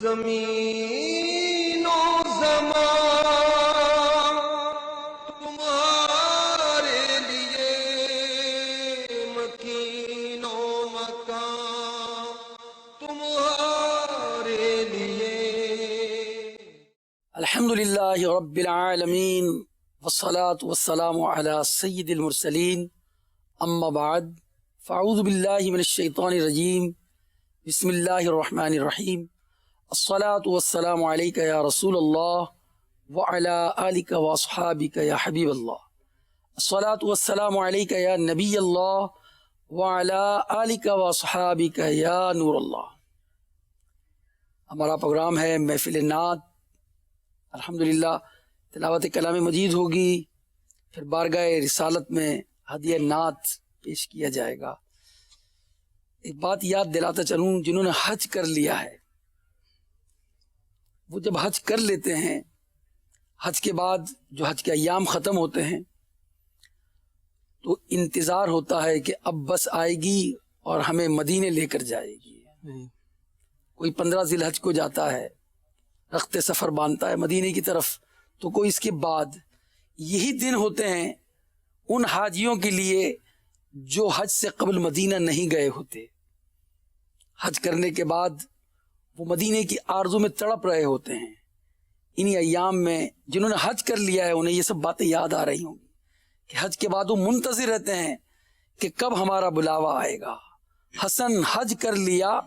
زمین و زمان تمہارے لیے، مکین و مکان تمہارے لیے۔ الحمدللہ رب العالمین والصلاة والسلام علی سید المرسلین، اما بعد فاعوذ باللہ من الشیطان الرجیم، بسم اللہ الرحمن الرحیم۔ الصلاة والسلام علیک یا رسول اللہ وعلی آلک واصحابک یا حبیب اللہ۔ الصلاة والسلام علیک یا نبی اللہ وعلی آلک واصحابک یا نور اللہ۔ ہمارا پروگرام ہے محفل نعت۔ الحمدللہ تلاوت کلام مجید ہوگی، پھر بارگاہ رسالت میں ہدیہ نعت پیش کیا جائے گا۔ ایک بات یاد دلاتا چلوں، جنہوں نے حج کر لیا ہے وہ جب حج کر لیتے ہیں، حج کے بعد جو حج کے ایام ختم ہوتے ہیں تو انتظار ہوتا ہے کہ اب بس آئے گی اور ہمیں مدینے لے کر جائے گی۔ کوئی 15 ذی الحج کو جاتا ہے، رخت سفر باندھتا ہے مدینے کی طرف، تو کوئی اس کے بعد۔ یہی دن ہوتے ہیں ان حاجیوں کے لیے جو حج سے قبل مدینہ نہیں گئے ہوتے۔ حج کرنے کے بعد وہ مدینے کی آرزو میں تڑپ رہے ہوتے ہیں۔ انہی ایام میں جنہوں نے حج کر لیا ہے انہیں یہ سب باتیں یاد آ رہی ہوں گی کہ حج کے بعد وہ منتظر رہتے ہیں کہ کب ہمارا بلاوا آئے گا۔ حسن حج کر لیا،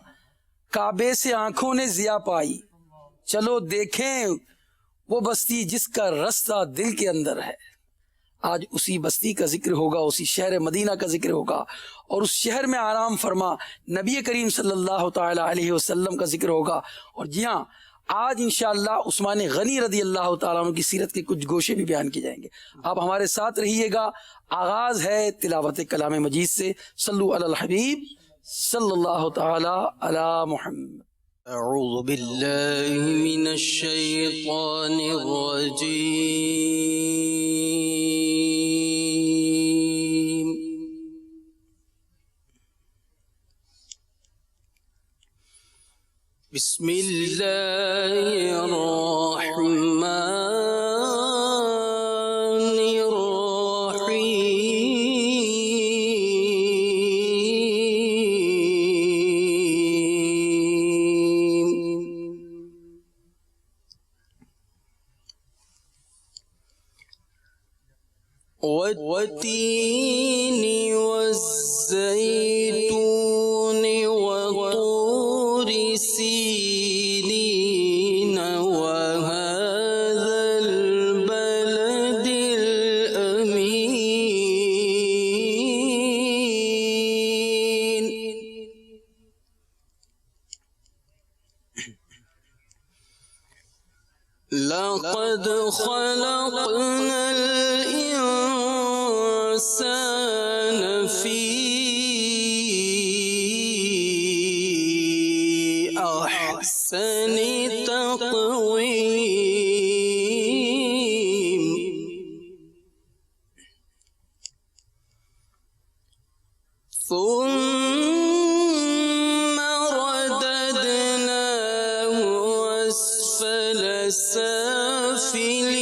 کعبے سے آنکھوں نے ضیا پائی، چلو دیکھیں وہ بستی جس کا رستہ دل کے اندر ہے۔ آج اسی بستی کا ذکر ہوگا، اسی شہر مدینہ کا ذکر ہوگا، اور اس شہر میں آرام فرما نبی کریم صلی اللہ تعالی علیہ وسلم کا ذکر ہوگا۔ اور جی ہاں، آج انشاءاللہ عثمان غنی رضی اللہ تعالیٰ عنہ کی سیرت کے کچھ گوشے بھی بیان کیے جائیں گے۔ آپ ہمارے ساتھ رہیے گا۔ آغاز ہے تلاوت کلام مجید سے۔ صلو علی الحبیب صلی اللہ تعالی علی محمد۔ اعوذ باللہ من الشیطان الرجیم۔ بسم اللہ الرحمن والتين والزيتون وطور سينين وهذا البلد الأمين لقد خلقنا الإنسان في أحسن تقويم ثم رددناه أسفل سافلين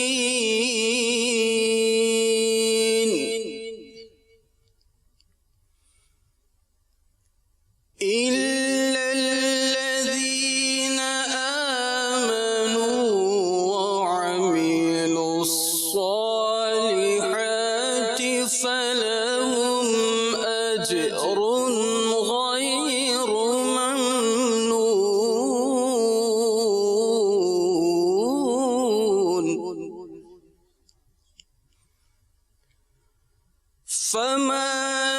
إلا الذين آمنوا وعملوا الصالحات فلهم أجر غير ممنون فما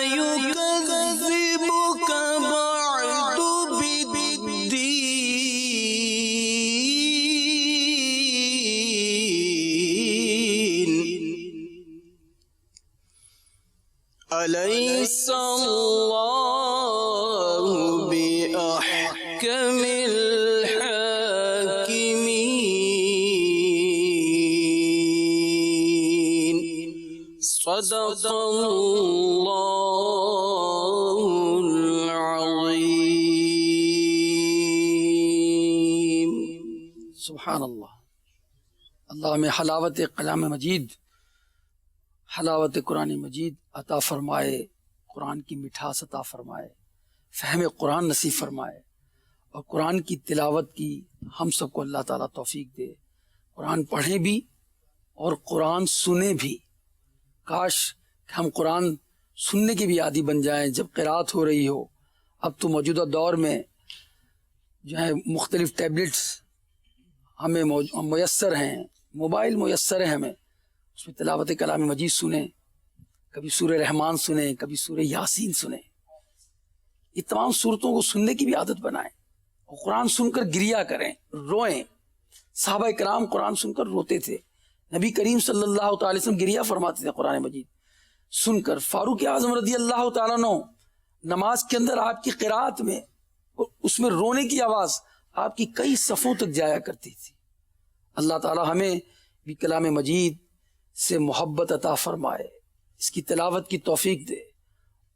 يكذبك بعد بالدين أليس الله بأحكم الحاكمين صدق اللہ العظیم۔ سبحان اللہ. اللہ ہمیں حلاوت کلام مجید، حلاوت قرآن مجید عطا فرمائے، قرآن کی مٹھاس عطا فرمائے، فہم قرآن نصیب فرمائے، اور قرآن کی تلاوت کی ہم سب کو اللہ تعالیٰ توفیق دے. قرآن پڑھیں بھی اور قرآن سنیں بھی. کاش کہ ہم قرآن سننے کے بھی عادی بن جائیں جب قرات ہو رہی ہو. اب تو موجودہ دور میں جو ہے مختلف ٹیبلٹس ہمیں میسر ہیں، موبائل میسر ہے ہمیں، اس میں تلاوت کلام مجید سنیں، کبھی سورہ رحمان سنیں، کبھی سورہ یاسین سنیں. یہ تمام صورتوں کو سننے کی بھی عادت بنائیں اور قرآن سن کر گریا کریں، روئیں. صحابہ کرام قرآن سن کر روتے تھے. نبی کریم صلی اللہ تعالی وسلم گریا فرماتے تھے قرآن مجید سن کر. فاروق اعظم رضی اللہ تعالیٰ عنہ نماز کے اندر آپ کی قرات میں اس میں رونے کی آواز آپ کی کئی صفوں تک جایا کرتی تھی. اللہ تعالیٰ ہمیں بھی کلام مجید سے محبت عطا فرمائے، اس کی تلاوت کی توفیق دے،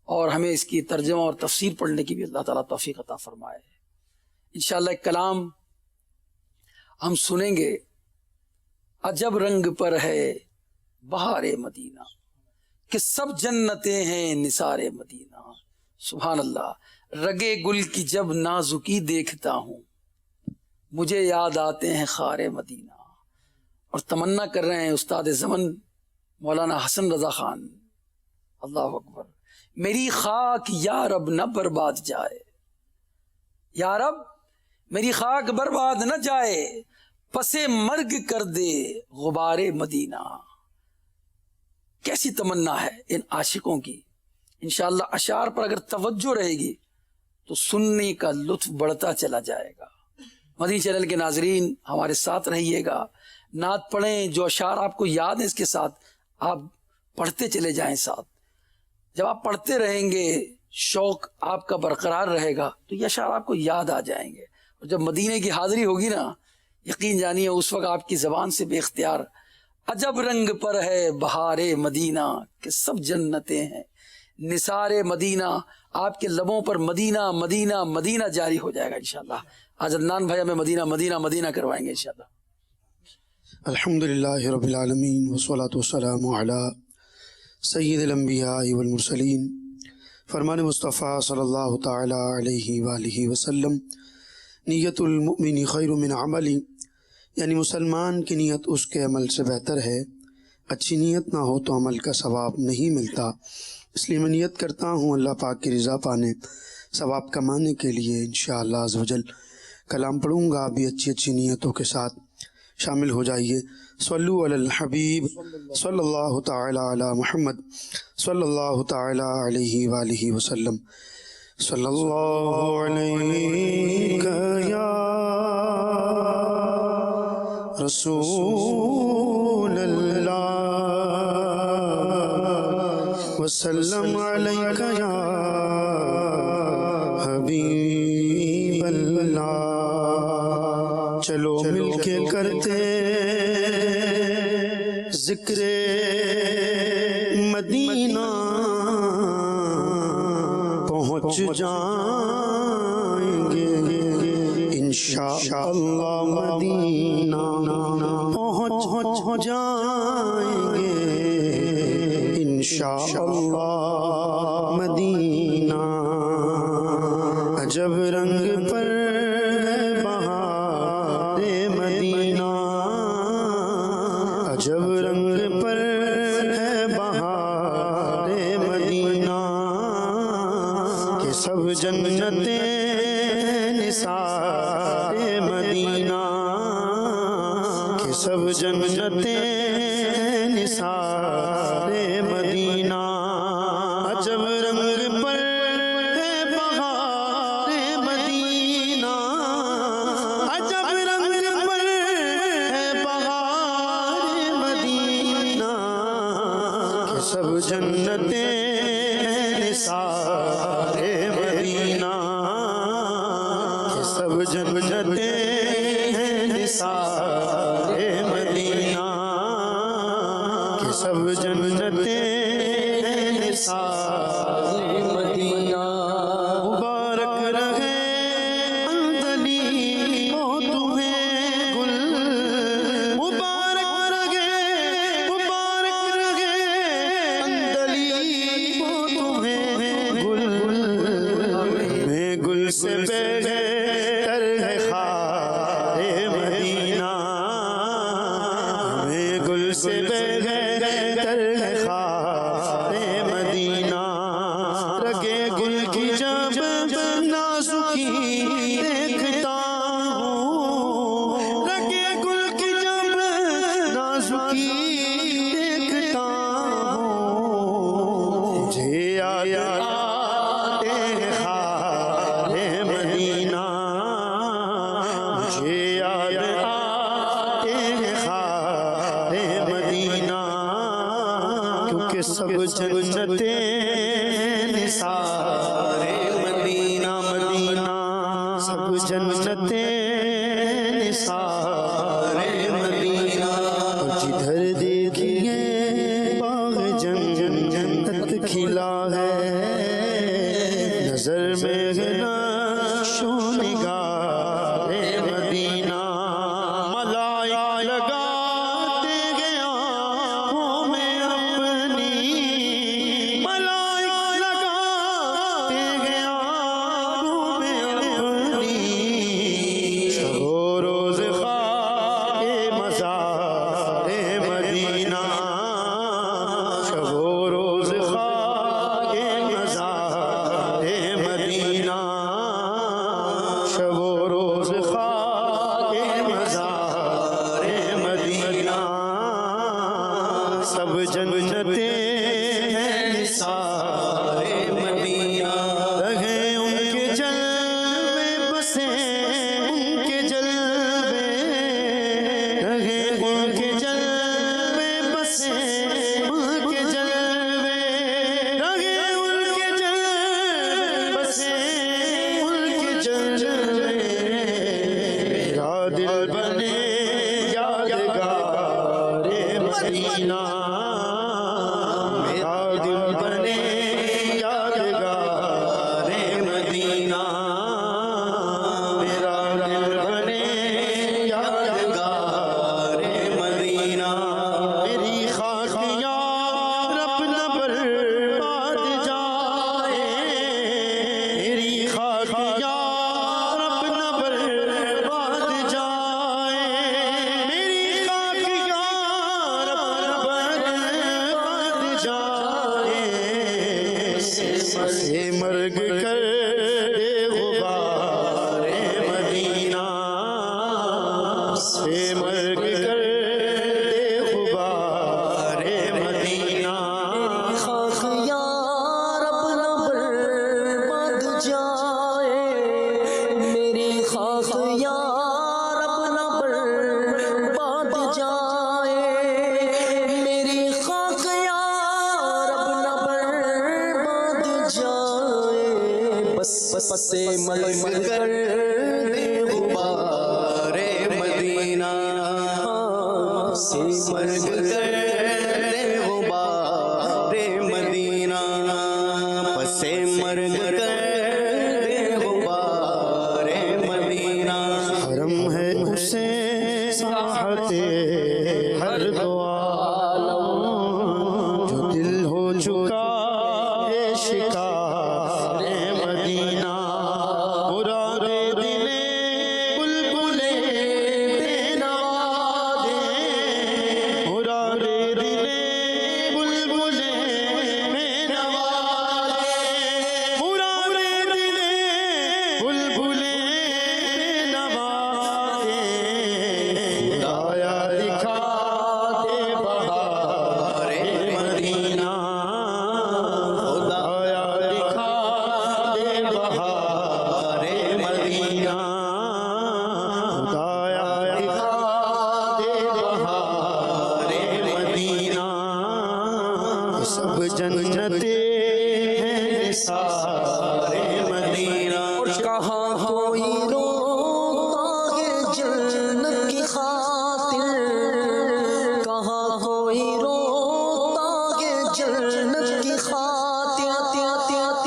اور ہمیں اس کی ترجمہ اور تفسیر پڑھنے کی بھی اللہ تعالیٰ توفیق عطا فرمائے. انشاءاللہ ایک کلام ہم سنیں گے. عجب رنگ پر ہے بہار مدینہ، کہ سب جنتیں ہیں نثار مدینہ. سبحان اللہ. رگے گل کی جب نازکی دیکھتا ہوں، مجھے یاد آتے ہیں خار مدینہ. اور تمنا کر رہے ہیں استاد زمن مولانا حسن رضا خان. اللہ اکبر. میری خاک یا رب نہ برباد جائے، یا رب میری خاک برباد نہ جائے، پسے مرگ کر دے غبار مدینہ. کیسی تمنا ہے ان عاشقوں کی. انشاءاللہ اشعار پر اگر توجہ رہے گی تو سننے کا لطف بڑھتا چلا جائے گا. مدنی چینل کے ناظرین ہمارے ساتھ رہیے گا، نعت پڑھیں. جو اشعار آپ کو یاد ہیں اس کے ساتھ آپ پڑھتے چلے جائیں ساتھ. جب آپ پڑھتے رہیں گے شوق آپ کا برقرار رہے گا تو یہ اشعار آپ کو یاد آ جائیں گے. اور جب مدینے کی حاضری ہوگی نا، یقین جانیے اس وقت آپ کی زبان سے بے اختیار عجب رنگ پر ہے بہار مدینہ، کہ سب جنتیں ہیں نثار مدینہ. آپ کے لبوں پر مدینہ مدینہ مدینہ جاری ہو جائے گا انشاءاللہ. آج عدنان بھائی ہمیں مدینہ مدینہ مدینہ کروائیں گے انشاءاللہ. الحمدللہ رب العالمین والصلاة والسلام علی سید الانبیاء والمرسلین. فرمان مصطفیٰ صلی اللہ تعالی علیہ وآلہ وسلم، نیت المؤمن خیر من عملی، یعنی مسلمان کی نیت اس کے عمل سے بہتر ہے. اچھی نیت نہ ہو تو عمل کا ثواب نہیں ملتا. اس لیے میں نیت کرتا ہوں اللہ پاک کی رضا پانے، ثواب کمانے کے لیے انشاءاللہ عز و جل کلام پڑھوں گا. آپ بھی اچھی اچھی نیتوں کے ساتھ شامل ہو جائیے. صلو علی الحبیب صلی اللہ تعالی علی محمد صلی اللہ تعالی علیہ وآلہ وسلم. صلی اللہ علیہ یا رسول اللہ وسلم علیک یا حبیب اللہ. چلو مل کے کرتے ذکر مدینہ، پہنچ جائیں گے انشاءاللہ مدینہ، پہنچ جائیں گے انشاءاللہ مدینہ. عجب رنگ پر ہے بہار مدینہ، عجب رنگ پر ہے بہار مدینہ، کہ سب جنتیں نثار مدینہ، کہ سب جنتیں نثار مدینہ. عجب رنگ پر ہے بہار مدینہ، عجب رنگ پر ہے بہار مدینہ، کہ سب جنتیں نثار مدینہ، کہ سب جنتیں نثار مدینہ، کہ سب جنتیں نثار مدینہ. مبارک رہے اندلی وہ تمہیں گل سب جنتیں نثار مدینہ مدینہ سب جنتیں نثار مدینہ جدھر دیکھیے باغ جنت کھلا ہے نظر میں نقش و نگار مدینہ ملائکہ لگاتے گئے آنکھوں میں اپنی ملائکہ لگاتے گئے آنکھوں میں اپنی شب و روز خاک مزار مدینہ شب و روز خاک مزار مدینہ شب و روز خاک مزار مدینہ سب جنتیں ہیں نثار مدینہ رہے ان کے جلوے بسے ان کے جلوے رہے ان کے جلوے بسے ان کے جلوے رہے ان کے جلوے بسے ان کے جلوے میرا دل بنے یادگار مدینہ میرا دل بنے یادگار مدینہ میرا دل بنے یادگار مدینہ میری خاک یار اپنا برباد جائے میری خاک یار اپنا برباد جائے میری خاک یار اپنا برباد جائے سے مرگ کر دے غبار مدینہ سے مرگ کر دے غبار مدینہ خاک یار اپنا برباد جائے میری خاک یار اپنا برباد جائے میری خاک یار اپنا برباد جائے بس سے مرگ کر دے غبار مدینہ سے مرگ کر دے غبار مدینہ بس مرگ کر دے غبار مدینہ حرم ہے اسے ساحت ہر دو عالم جو دل ہو چکا ہے شکار مدینہ مراد دل بلبل بے نوا دے مراد دل بلبل بے نوا دے مراد دل بلبل بے نوا دے خدایا دکھا دے بہار مدینہ خدایا دکھا دے بہار مدینہ خدایا دکھا دے بہار مدینہ سب جنتیں ہیں نثار مدینہ کہاں کوئی روتا ہے جنت کی خاطر کہاں کوئی روتا ہے جنت کی خاطر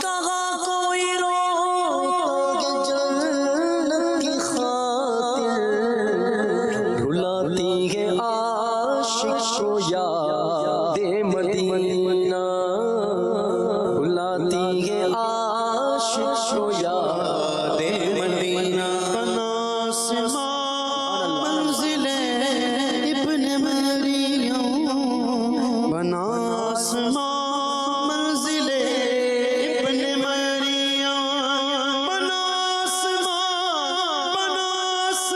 کہاں کوئی روتا ہے جنت کی خاطر رلاتی ہے عاشق کو یاد مدینہ رلاتی ہے عاشق کو یاد مدینہ بناسمان منزل ابن مریم بناسمان منزل ابن مریم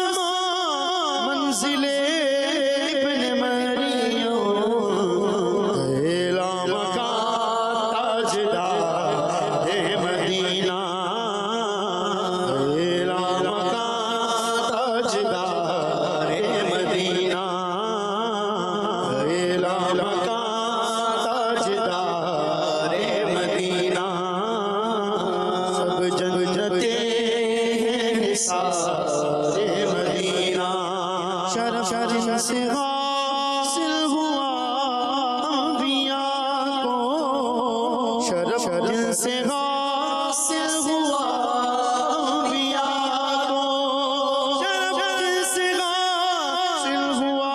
بناسمان منزل ابن مریم گیلا مکان تاجدار مدینہ گیلا مکان تاجدار مدینہ گیلا مکان تاجدار شرف جن سے حاصل ہوا انبیاء کو، شرف جن سے حاصل ہوا انبیاء کو، شرف جن سے حاصل ہوا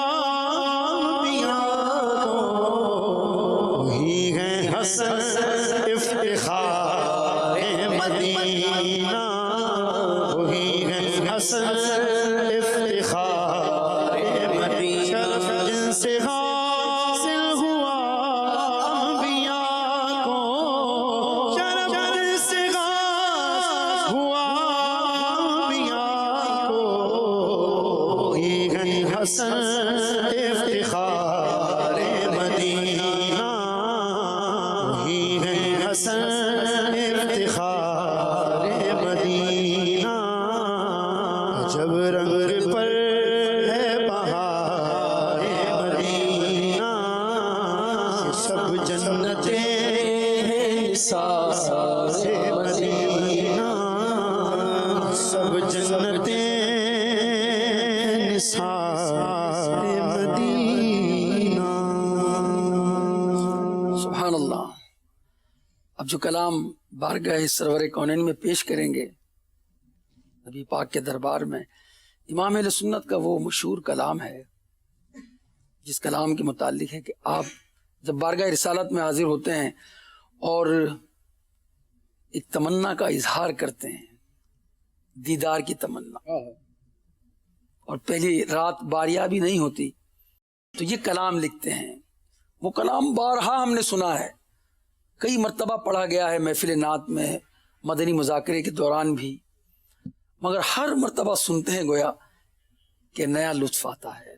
انبیاء کو، وہی ہے حسن افتخار مدینہ، وہی ہے حسن افتخار مدینہ، شرف جن سے حاصل ہوا انبیاء کو، شرف جن سے حاصل ہوا انبیاء کو، وہی ہے حسن افتخار مدینہ، وہی ہے حسن افتخار مدینہ، جب رنگ پر ہے بہار مدینہ، سب جنتیں ہیں نثار مدینہ، سب جنتیں نثار مدینہ۔ سبحان اللہ۔ اب جو کلام بارگاہ سرور کونین میں پیش کریں گے نبی پاک کے دربار میں، امام اہل سنت کا وہ مشہور کلام ہے جس کلام کے متعلق ہے کہ آپ جب بارگاہ رسالت میں حاضر ہوتے ہیں اور ایک تمنا کا اظہار کرتے ہیں، دیدار کی تمنا، اور پہلی رات باریابی نہیں ہوتی تو یہ کلام لکھتے ہیں۔ وہ کلام بارہا ہم نے سنا ہے، کئی مرتبہ پڑھا گیا ہے محفل نعت میں، مدنی مذاکرے کے دوران بھی، مگر ہر مرتبہ سنتے ہیں گویا کہ نیا لطف آتا ہے،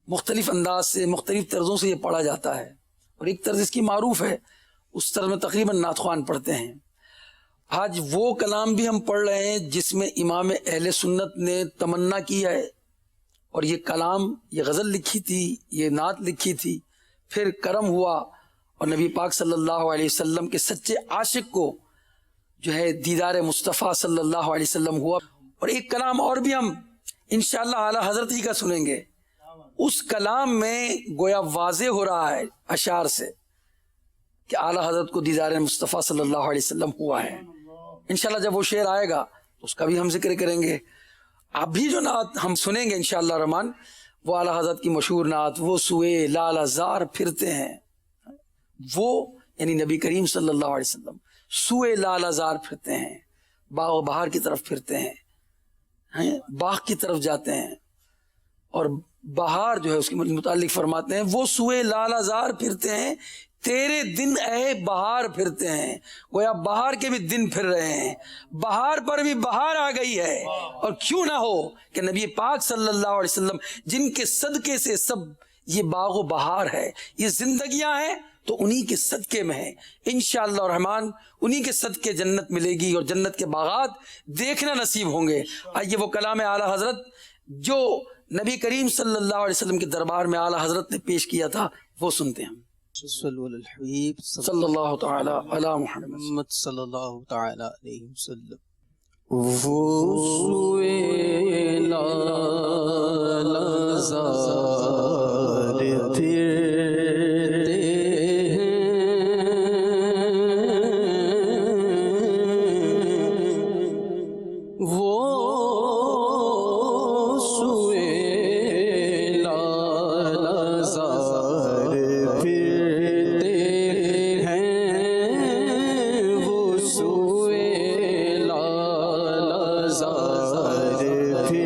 مختلف انداز سے، مختلف طرزوں سے یہ پڑھا جاتا ہے، اور ایک طرز اس کی معروف ہے، اس طرز میں تقریباً نعت خوان پڑھتے ہیں۔ آج وہ کلام بھی ہم پڑھ رہے ہیں جس میں امام اہل سنت نے تمنا کی ہے، اور یہ کلام، یہ غزل لکھی تھی، یہ نعت لکھی تھی، پھر کرم ہوا اور نبی پاک صلی اللہ علیہ وسلم کے سچے عاشق کو جو ہے دیدار مصطفیٰ صلی اللہ علیہ وسلم ہوا۔ اور ایک کلام اور بھی ہم انشاءاللہ اعلیٰ حضرت ہی کا سنیں گے، اس کلام میں گویا واضح ہو رہا ہے اشعار سے کہ اعلیٰ حضرت کو دیدار مصطفیٰ صلی اللہ علیہ وسلم ہوا ہے۔ انشاءاللہ جب وہ شعر آئے گا تو اس کا بھی ہم ذکر کریں گے۔ ابھی جو نعت ہم سنیں گے انشاءاللہ الرحمن، وہ اعلیٰ حضرت کی مشہور نعت، وہ سوئے لال زار پھرتے ہیں، وہ یعنی نبی کریم صلی اللہ علیہ وسلم سوئے لال زار پھرتے ہیں، باغ و بہار کی طرف پھرتے ہیں، باغ کی طرف جاتے ہیں، اور بہار جو ہے اس کے متعلق فرماتے ہیں وہ سوئے لال زار پھرتے ہیں، تیرے دن اے بہار پھرتے ہیں، گویا بہار کے بھی دن پھر رہے ہیں، بہار پر بھی بہار آ گئی ہے، اور کیوں نہ ہو کہ نبی پاک صلی اللہ علیہ وسلم جن کے صدقے سے سب یہ باغ و بہار ہے، یہ زندگیاں ہیں، تو انہی کے صدقے میں ہے انشاءاللہ الرحمن، انہی کے صدقے جنت ملے گی اور جنت کے باغات دیکھنا نصیب ہوں گے۔ آئیے وہ کلام اعلیٰ حضرت جو نبی کریم صلی اللہ علیہ وسلم کے دربار میں اعلیٰ حضرت نے پیش کیا تھا وہ سنتے ہیں۔ صلو علی الحبیب صلی اللہ تعالی علی محمد۔ محمد صلی اللہ تعالی علیہ وسلم۔ وہ سوئے لال زار پھرتے ہیں، وہ سوئے لال زار پھرتے ہیں، وہ سوئے لال زار پھرتے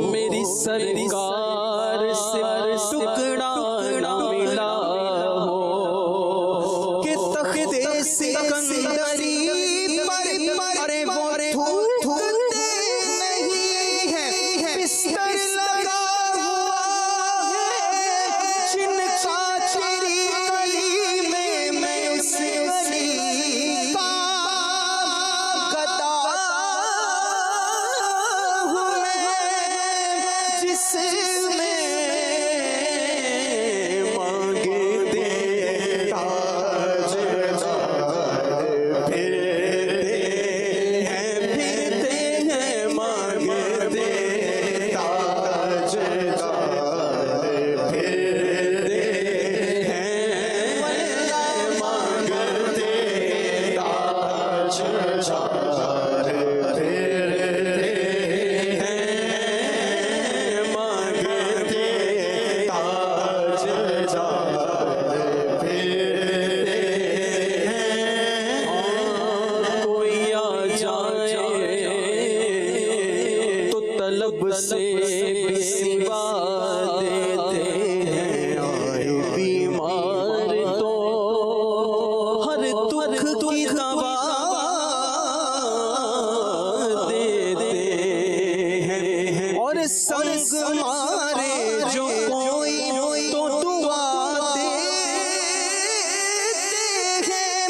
میری سرکار سے ٹکڑا نہ ملا ہو کہ تختے سکندری پر تھوکتے نہیں ہے بستر لگا ہوا ہے جن چاچری گلی میں اس گلی کا گدا ہوں میں جس میں مانگتے تاج پھرتے ہیں مانگتے تاج پھرتے ہیں مانگتے تاج پھرتے ہیں مانگتے تاج پھرتے ہیں کوئی آ جائے تو طلب سے بھی سوا دیتے ہیں آئے بیمار تو ہر دکھ کی دوا دیتے ہیں اور سنگ مارے جو کوئی تو دعا دیتے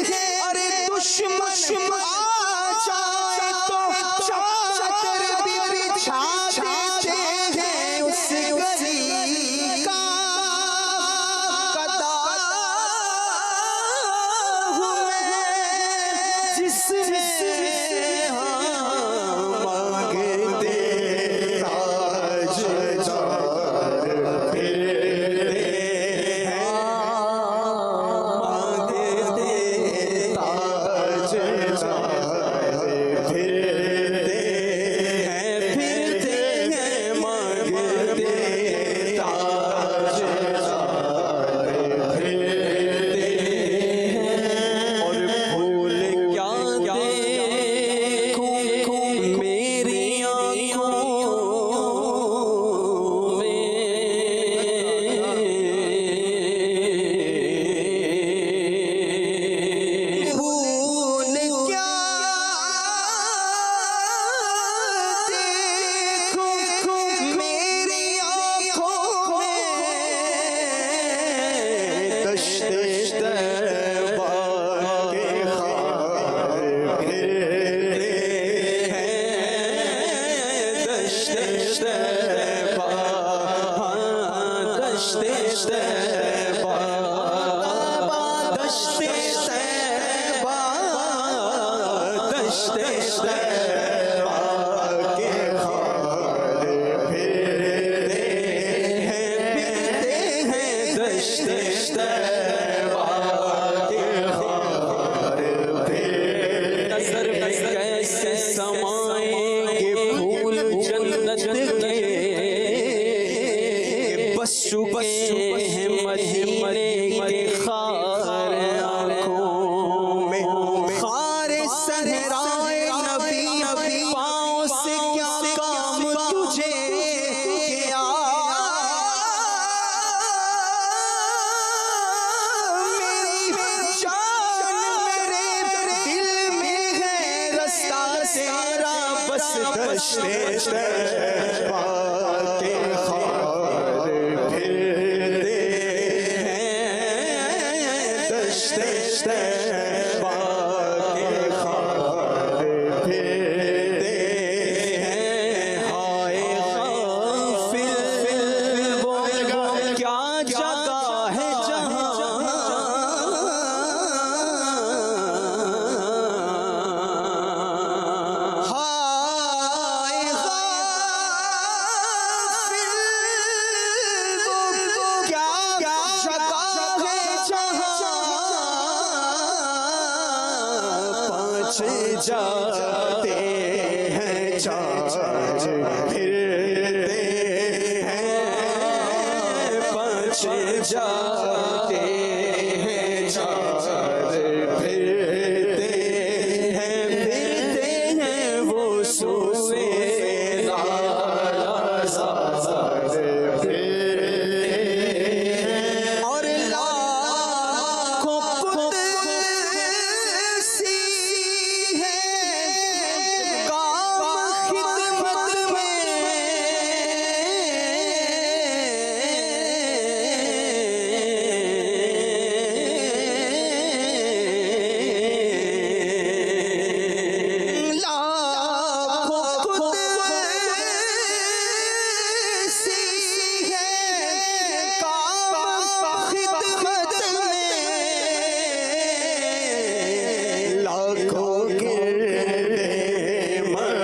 ہیں ارے دشمن آ جائے تو چادر بھی بچھا دیتے ہیں اس گلی کا گدا ہوں میں جس میں مانگتے تاج پھرتے ہیں مانگتے تاج پھرتے ہیں مانگتے تاج پھرتے ہیں اور بھول کیا دیکھوں میری آنکھوں میں بھول کیا دیکھوں میری آنکھوں میں دشت طیبہ کے خار پھرتے ہیں دشت طیبہ دشت طیبہ دشت طیبہ دشت طیبہ کے خار پھرتے ہیں دشت طیبہ کے خار پھرتے نظر کیسے سمائیں گے پھول جنت کے بس چکے ہیں مدینے کے خار آنکھوں میں خار صحرائے نبی پاؤں سے کیا کام تجھے کیا میری جان میرے دل میں ہے رستہ تیرا بس دشت طیبہ کے خار پھرتے ہیں دشت طیبہ کے خار پھرتے ہیں ہائے غافل وہ کیا جگہ ہے جہاں پانچ جاتے ہیں چار پھرتے ہیں پانچ جاتے ہیں چار پھرتے ہیں وہ سوئے اور لاکھوں قدسی ہے کام خدمت میں لاکھوں قدسی ہے کام خدمت میں لاکھوں گردے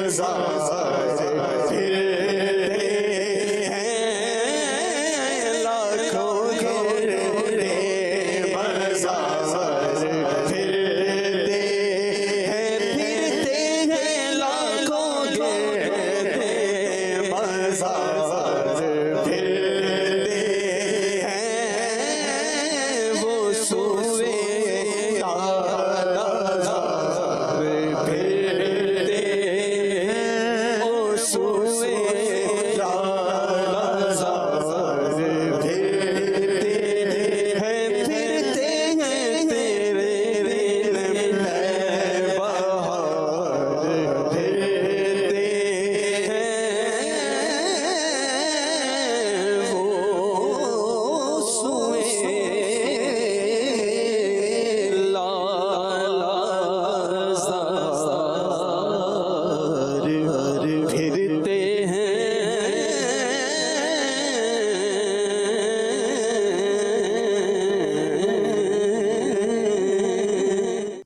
مزار پھرتے ہیں لاکھوں گردے مزار پھرتے ہیں لاکھوں گردے مزار پھرتے ہیں وہ سوئے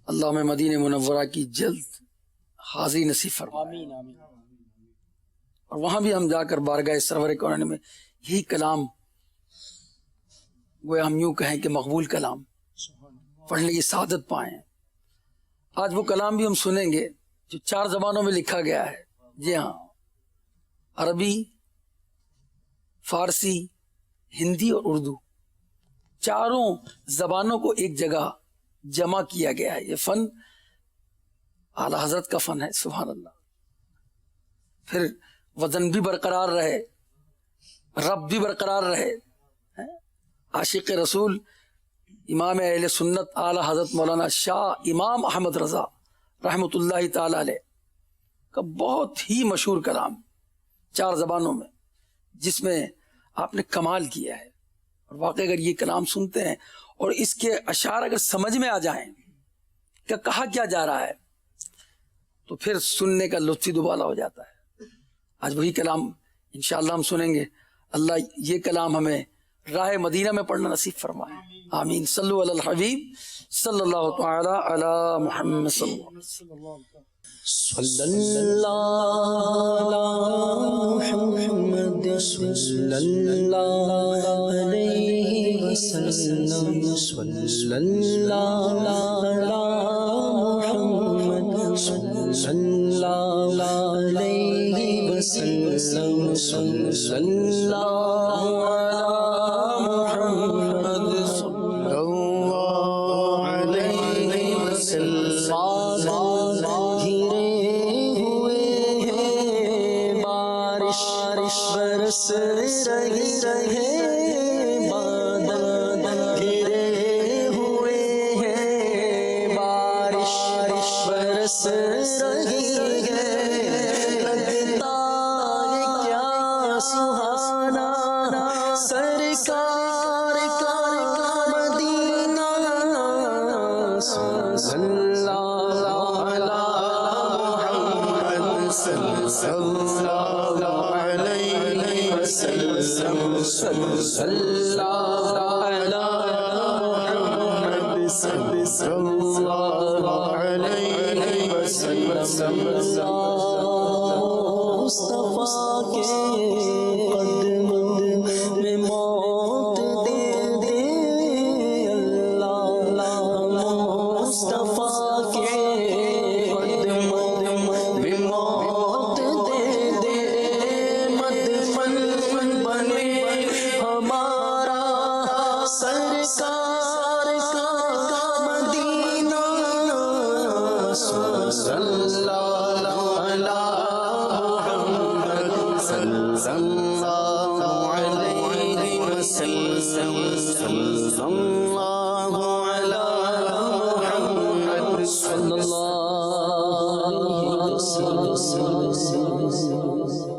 اللہ میں مدینہ منورہ کی جلد حاضری نصیب فرمائے اور وہاں بھی ہم جا کر بارگاہ سرور کونین میں یہی کلام گویا ہم یوں کہیں کہ مقبول کلام پڑھنے کی سعادت پائیں۔ آج وہ کلام بھی ہم سنیں گے جو 4 زبانوں میں لکھا گیا ہے۔ جی ہاں، عربی، فارسی، ہندی اور اردو، چاروں زبانوں کو ایک جگہ جمع کیا گیا ہے۔ یہ فن اعلی حضرت کا فن ہے، سبحان اللہ۔ پھر وزن بھی برقرار رہے، رب بھی برقرار رہے۔ عاشق رسول امام اہل سنت اعلی حضرت مولانا شاہ امام احمد رضا رحمۃ اللہ تعالی علیہ کا بہت ہی مشہور کلام 4 زبانوں میں، جس میں آپ نے کمال کیا ہے۔ اور واقعی اگر یہ کلام سنتے ہیں اور اس کے اشعار اگر سمجھ میں آ جائیں کہ کہا کیا جا رہا ہے تو پھر سننے کا لطف دوبالا ہو جاتا ہے۔ آج وہی کلام انشاءاللہ ہم سنیں گے۔ اللہ یہ کلام ہمیں راہ مدینہ میں پڑھنا نصیب فرمائے، آمین۔ صلو علی الحبیب صلی اللہ تعالی علی محمد صلی اللہ علیہ وسلم۔ صلی اللہ علی محمد صلی اللہ علیہ وسلم، صلی اللہ علی محمد صلی اللہ علیہ وسلم، صلی اللہ علی محمد صلی اللہ علیہ وسلم۔ برس رہے بادل گرے ہوئے ہیں، بارش برس رہی ہے، لگتا ہے کیا سہانا سرکار کا مدینہ، صلی اللہ علی محمد صلی اللہ علیہ وسلم، صلی اللہ علی محمد صلی اللہ علیہ وسلم۔ مصطفیٰ کے قدم میں موت دے دے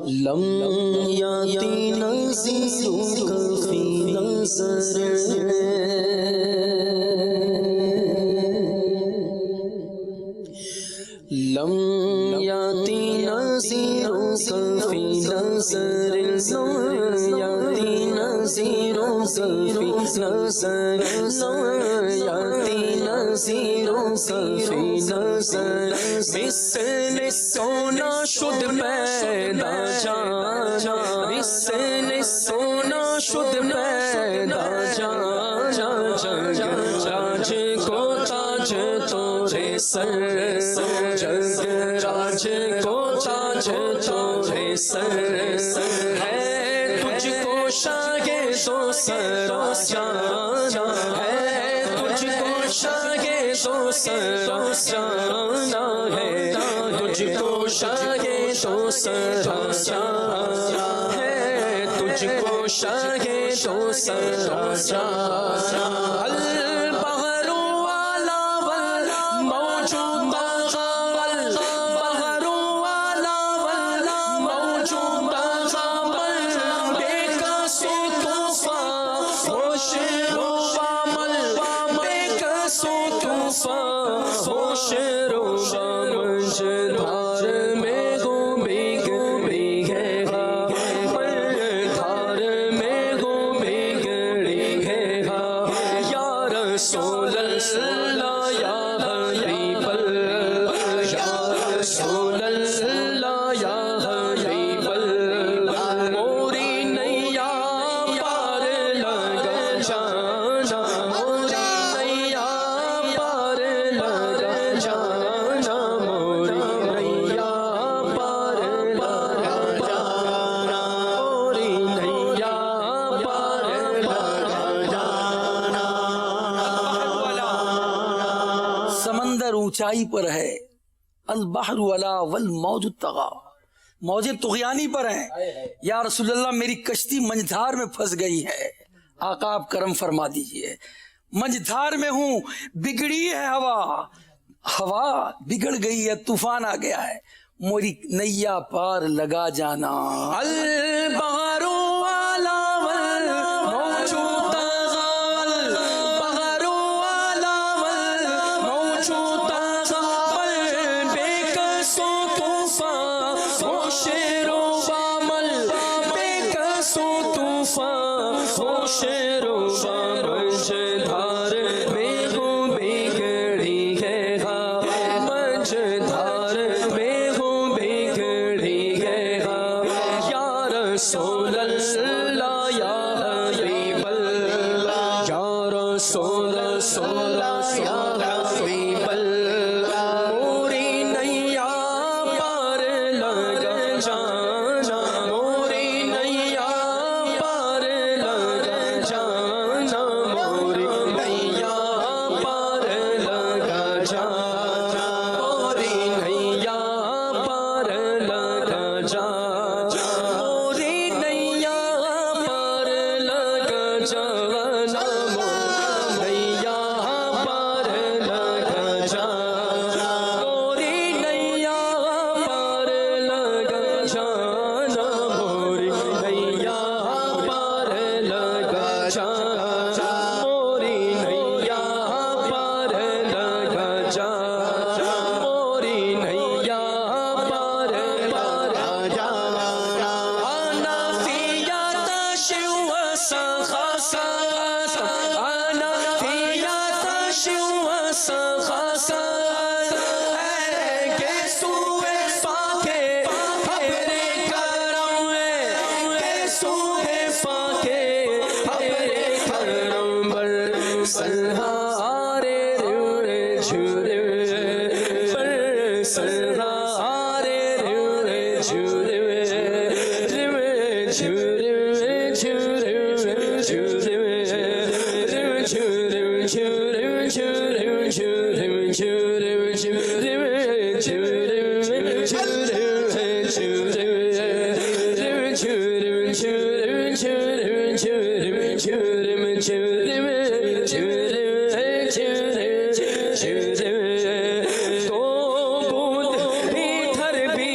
لم یاتی نظیر کفی نظر لم یاتی نظیر کفی نظر یاتی نظیر کفی نظر یاتی نظیر کفی نظر مثل سونا شد پیدا جانا مثل سونا شد پیدا جانا راج کو تاج تورے سر جگ راج کو تاج تورے سر ہے تجھ کو شاہ دو سر جانا ہے تجھ کو شاہ دو سر جانا ہے تجھ کو شاہ دو سر جانا ہے تجھ کو شاہ دو سر جانا البحر والا موجود البحر والا موجود بے قصو طوفان ہوش رو عمل بے قصو طوفان ہوش رو مجھ دھار میں گو بھیگ ہے دھار میں گو بگڑی ہے یا رسول اللہ یا حبیب اللہ یا رسول اللہ یا حبیب اللہ موری نیا پار لگا جانا موری نیا پار لگا جانا موری نیا پار لگا جانا موری نیا پار لگا جانا سمندر اونچائی پر ہے البحر ولا والموج طغا موجیں طغیانی پر ہیں یا رسول اللہ میری کشتی منجھار میں پھنس گئی ہے آقا آپ کرم فرما دیجئے منجھار میں ہوں بگڑی ہے ہوا بگڑ گئی ہے طوفان آ گیا ہے موری نیا پار لگا جانا البحر والا موجود البحر والا موجود بے قصو طوفان ہوش رو عمل بے قصو طوفان ہوش رو مجھ دھار میں گو بگڑی ہے مجھ دھار میں گو بگڑی ہے یا رسول اللہ یا حبیب اللہ یا رسول اللہ یا حبیب اللہ موری نیا پار لگا جانا موری نیا پار لگا جانا موری نیا پار لگا جانا موری نیا پار لگا جانا موری نیا پار لگا جانا موری نیا پار لگا جانا موری نیا پار لگا جانا موری نیا پار لگا جانا موری نیا پار لگا جانا موری نیا پار لگا جانا آنا فیات شو سخاسات آنا فیات شو سخاسات اے سوئے فاکے اپنے کرم اے سوئے فاکے اپنے کرم بر سہارے روڑے چھوڑے پر سہارے روڑے چھوڑے چھوڑے چھوڑے تو بود ادھر بھی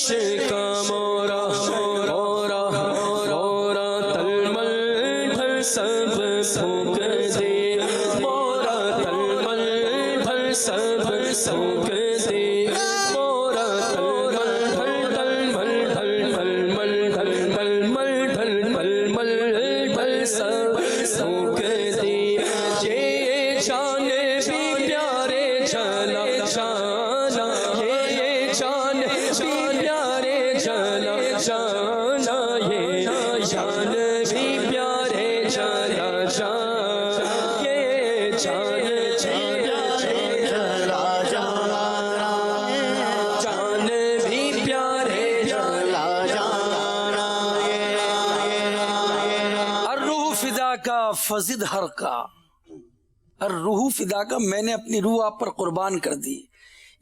کا مورا مورا مورا تلمل ڈھل سب پھونک دے مورا تلمل ڈھل سب پھونک دے مورا تلمل ڈھل ڈھل مل ڈھل ڈھل مل ڈھل مل مل ڈھل سب پھونک دے یہ جان بھی پیارے جلا جانا یہ جان بھی پیارے جلا جانا یہ جان بھی پیارے جلا جانا یہ جان بھی پیارے جلا جانا جان بھی پیارے جلا جانا الروح فدا کا فزد ہر کا الروح فدا کا میں نے اپنی روح آپ پر قربان کر دی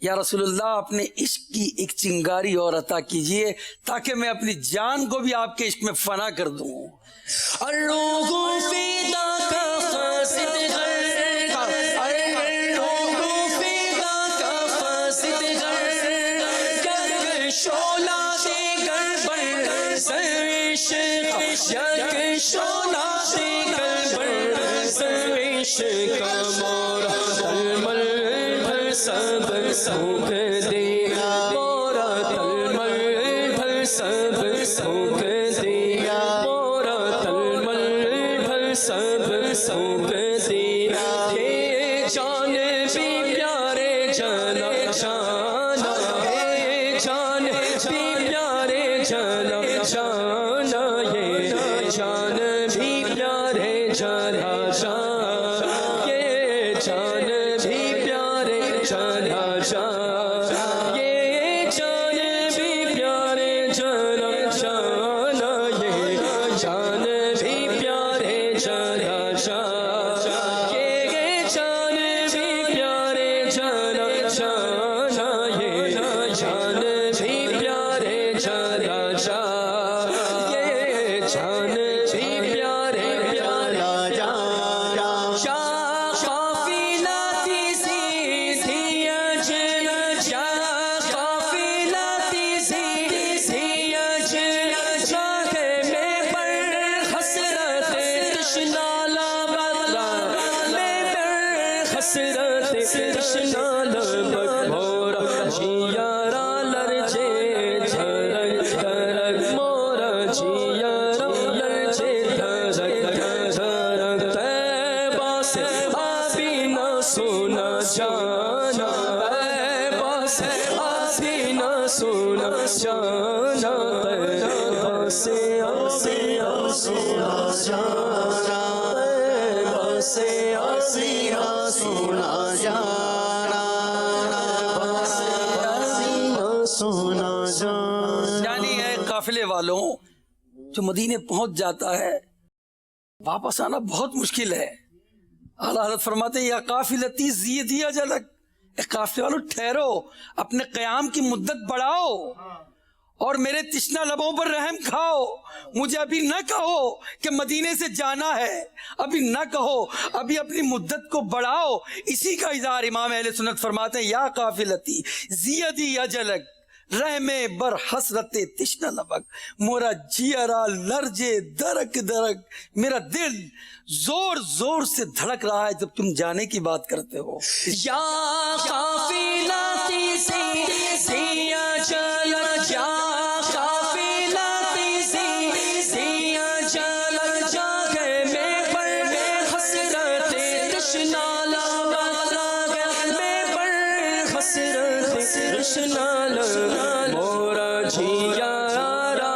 یا رسول اللہ اپنے عشق کی ایک چنگاری اور عطا کیجئے تاکہ میں اپنی جان کو بھی آپ کے عشق میں فنا کر دوں الروح فدا کا فاسد غر کا الروح فدا کا فاسد غر گر شولا دے گر بر سرش یک شولا دے گر بر سرش کا مورا تلمل ڈھل سب پھونک دے مورا تلمل ڈھل سب پھونک دے مورا تلمل ڈھل سب پھونک دے یہ جان بھی پیارے جلا جانا یہ جان بھی پیارے جلا جانا یہ جان بھی پیارے جلا جانا یہ جان بھی پیارے جلا جانا یہ جان بھی پیارے جلا جانا یہ جان بھی پیارے جلا جانا یہ جان بھی پیارے جلا جانا یہ جان بھی پیارے جلا جانا یہ جان بھی پیارے جلا جانا یا قافلہ تیزی تھی اجل یا قافلہ تیزی تھی اجل جاگے میں پر حسرت تشنا لابلا میں پر حسرت تشنا لابک مورا جیارا لرجے دھرک دھرک مورا جیارا لرجے دھرک دھرک طیبہ سے آبی نہ سونا جانا طیبہ سے آبی نہ سونا جانا طیبہ سے آبی نہ سونا جانا طیبہ سے آبی نہ سونا جانا طیبہ سے آبی نہ سونا جانا یعنی ہے قافلے والوں جو مدینے پہنچ جاتا ہے واپس آنا بہت مشکل ہے اعلیٰ حضرت فرماتے ہیں یا قافلتی زیدی اجلک اے قافلے والوں ٹھہرو اپنے قیام کی مدت بڑھاؤ اور میرے تشنا لبوں پر رحم کھاؤ مجھے ابھی نہ کہو کہ مدینے سے جانا ہے ابھی نہ کہو ابھی اپنی مدت کو بڑھاؤ اسی کا اظہار امام اہل سنت فرماتے ہیں یا قافلتی زیدی اجلک رحم بر حسرت تشنا لبک مورا جیرا لرجے درک درک میرا دل زور زور سے دھڑک رہا ہے جب تم جانے کی بات کرتے ہو یا قافلہ تیزی تھی اجل یا قافلہ تیزی تھی اجل جاگے میں پر حسرت تشنا لابلا میں پر حسرت تشنا لابلا مورا جیارا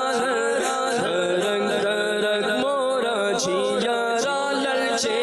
رنگ رنگ مورا جیارا للچے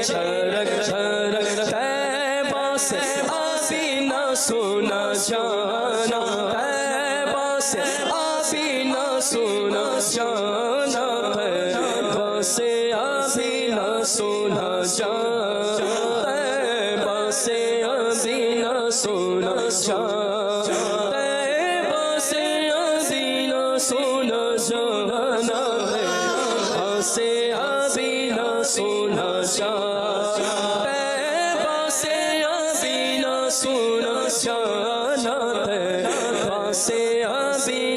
چھرک چھرک طیبہ سے آبی نہ سونا جانا طیبہ سے آبی نہ سونا جانا طیبہ سے آبی نہ سونا جانا طیبہ سے آبی نہ سونا جانا طیبہ سے آبی نہ سونا جانا طیبہ سے آبی نہ سونا جانا طیبہ سے آبی نہ سونا جانا طیبہ سے آبی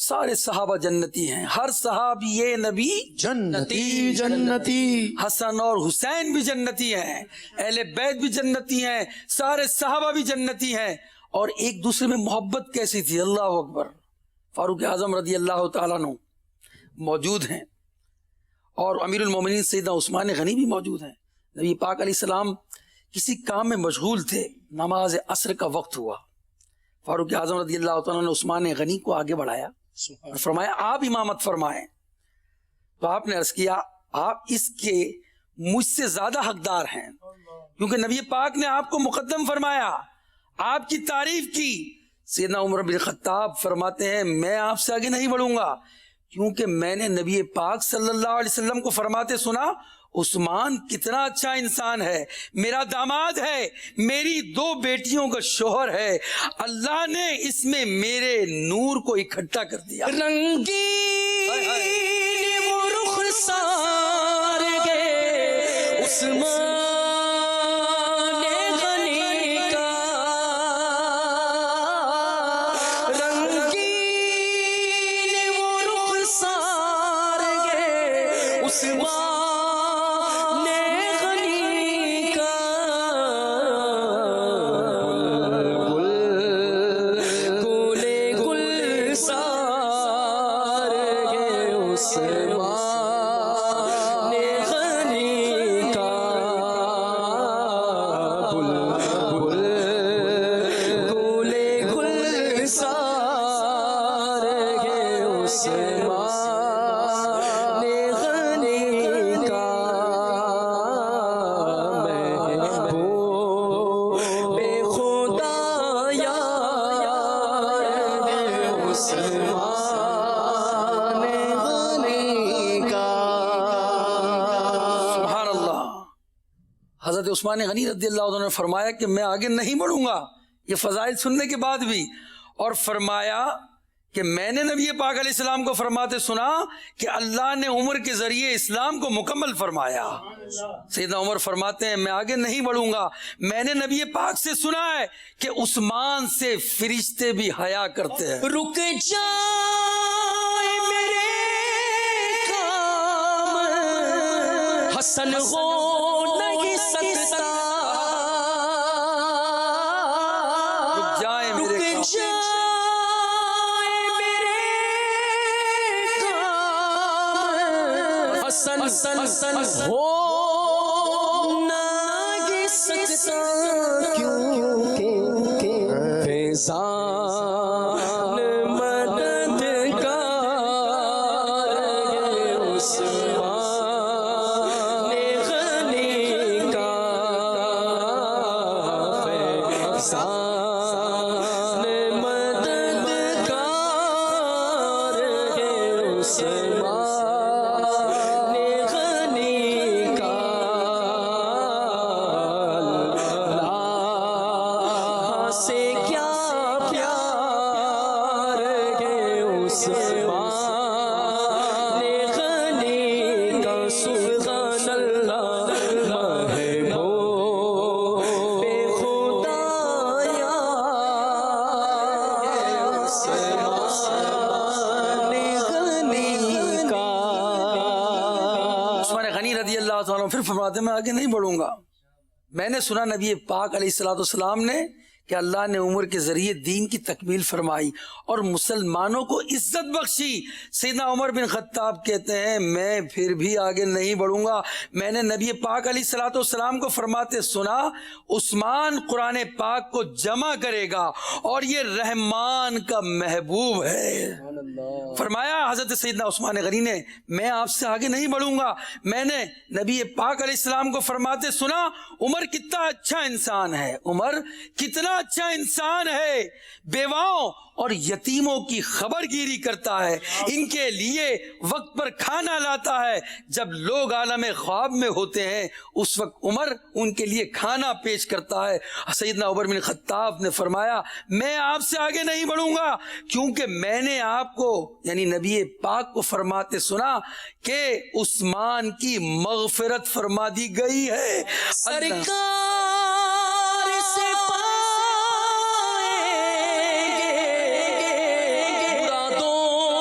سارے صحابہ جنتی ہیں، ہر صحابی یہ نبی جنتی جنتی حسن اور حسین بھی جنتی ہیں، اہل بیت بھی جنتی ہیں، سارے صحابہ بھی جنتی ہیں۔ اور ایک دوسرے میں محبت کیسی تھی، اللہ اکبر۔ فاروق اعظم رضی اللہ تعالیٰ عنہ موجود ہیں اور امیر المومنین سیدنا عثمان غنی بھی موجود ہیں۔ نبی پاک علیہ السلام کسی کام میں مشغول تھے، نماز عصر کا وقت ہوا، فاروق اعظم رضی اللہ تعالیٰ نے عثمان غنی کو آگے بڑھایا اور فرمایا آپ امامت فرمائیں۔ تو آپ نے عرض کیا آپ اس کے مجھ سے زیادہ حقدار ہیں، کیونکہ نبی پاک نے آپ کو مقدم فرمایا، آپ کی تعریف کی۔ سیدنا عمر بن خطاب فرماتے ہیں میں آپ سے آگے نہیں بڑھوں گا، کیونکہ میں نے نبی پاک صلی اللہ علیہ وسلم کو فرماتے سنا عثمان کتنا اچھا انسان ہے، میرا داماد ہے، میری 2 بیٹیوں کا شوہر ہے، اللہ نے اس میں میرے نور کو اکٹھا کر دیا۔ رنگین وہ رخسار گے عثمان غنی کا، رنگین وہ رخسار گے عثمان غنی کا، گلے گل سار گے عثمان غنی کا، گلے گل سار گے عثمان غنی کا، محبوب خدا یار عثمان غنی کا۔ سبحان اللہ۔ حضرت عثمان غنی رضی اللہ عنہ نے فرمایا کہ میں آگے نہیں بڑھوں گا، یہ فضائل سننے کے بعد بھی، اور فرمایا کہ میں نے نبی پاک علیہ السلام کو فرماتے سنا کہ اللہ نے عمر کے ذریعے اسلام کو مکمل فرمایا۔ سیدنا عمر فرماتے ہیں میں آگے نہیں بڑھوں گا، میں نے نبی پاک سے سنا ہے کہ عثمان سے فرشتے بھی حیا کرتے ہیں۔ رک جائے میرے کام حسن ہو نہیں سکتا، رک جائے میرے رک کام۔ جائے میرے کام حسن ہو نہیں سکتا، کیونکہ فیضان مددگار ہے عثمان غنی کا، فیضان مددگار ہے عثمان غنی کا، اللہ سے کیا پیار ہے عثمان غنی کا، سبحان اللہ محبوب خدا یار عثمان غنی کا۔ عثمان غنی رضی اللہ تعالیٰ عنہ پھر فرماتے ہیں میں آگے نہیں بڑھوں گا، میں نے سنا نبی پاک علیہ السلام نے کہ اللہ نے عمر کے ذریعے دین کی تکمیل فرمائی اور مسلمانوں کو عزت بخشی۔ سیدنا عمر بن خطاب کہتے ہیں میں پھر بھی آگے نہیں بڑھوں گا، میں نے نبی پاک علیہ السلام کو فرماتے سنا عثمان قرآن پاک کو جمع کرے گا اور یہ رحمان کا محبوب ہے۔ فرمایا حضرت سیدنا عثمان غنی نے میں آپ سے آگے نہیں بڑھوں گا، میں نے نبی پاک علیہ السلام کو فرماتے سنا عمر کتنا اچھا انسان ہے، عمر کتنا اچھا انسان ہے، بیواؤں اور یتیموں کی خبر گیری کرتا ہے، ان کے لیے وقت پر کھانا لاتا ہے، جب لوگ عالم خواب میں ہوتے ہیں اس وقت عمر ان کے لیے کھانا پیش کرتا ہے۔ سیدنا عمر بن خطاب نے فرمایا میں آپ سے آگے نہیں بڑھوں گا، کیونکہ میں نے آپ کو یعنی نبی پاک کو فرماتے سنا کہ عثمان کی مغفرت فرما دی گئی ہے۔ سرکار سے پائیں گے مرادوں